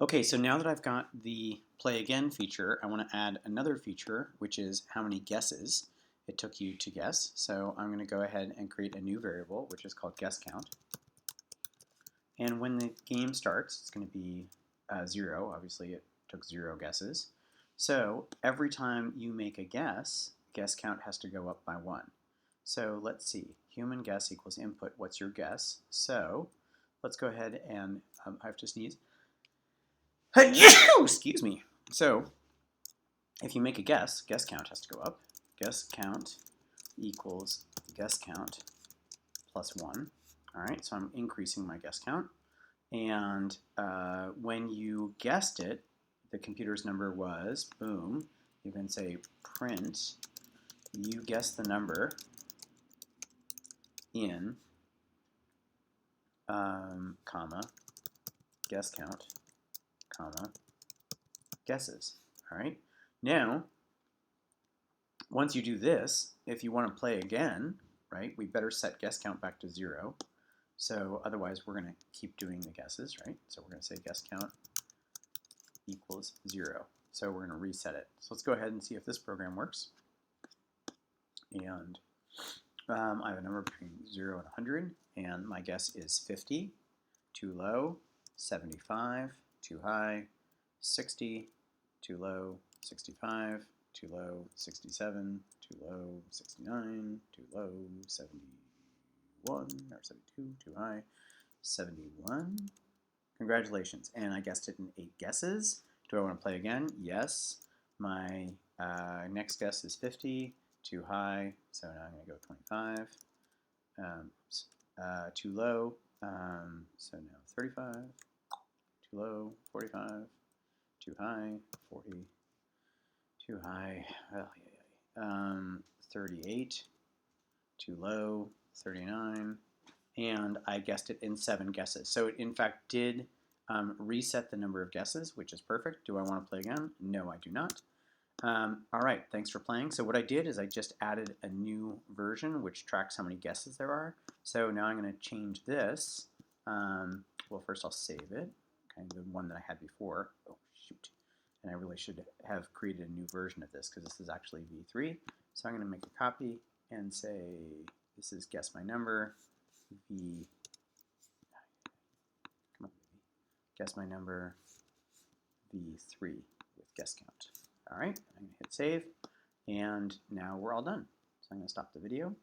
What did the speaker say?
Okay, so now that I've got the play again feature, I want to add another feature, which is how many guesses it took you to guess. So I'm going to go ahead and create a new variable, which is called guess count. And when the game starts, it's going to be 0. Obviously, it took 0 guesses. So every time you make a guess count has to go up by 1. So let's see. Human guess equals input. What's your guess? So let's go ahead and I have to sneeze. Excuse me. So if you make a guess count has to go up. Guess count equals guess count plus 1. All right, so I'm increasing my guess count. And when you guessed it, the computer's number was, boom, you can say print, you guessed the number in, comma, guess count, comma, guesses. All right. Now, once you do this, if you want to play again, right, we better set guess count back to 0. So otherwise, we're going to keep doing the guesses, right? So we're going to say guess count equals 0. So we're going to reset it. So let's go ahead and see if this program works. And I have a number between 0 and 100, and my guess is 50, too low, 75, too high, 60, too low, 65, too low, 67, too low, 69, too low, 71, or 72, too high, 71. Congratulations, and I guessed it in 8 guesses. Do I want to play again? Yes. My next guess is 50, too high, so now I'm going to go 25. Too low, so now 35, too low, 45, too high, 40, too high, 38, too low, 39, and I guessed it in 7 guesses. So it in fact did reset the number of guesses, which is perfect. Do I want to play again? No, I do not. All right, thanks for playing. So what I did is I just added a new version which tracks how many guesses there are. So now I'm going to change this. Well, first I'll save it, kind of the one that I had before. Oh, shoot. And I really should have created a new version of this because this is actually v3. So I'm going to make a copy and say this is guess my number, guess my number v3 with guess count. All right, I'm going to hit save, and now we're all done. So I'm going to stop the video.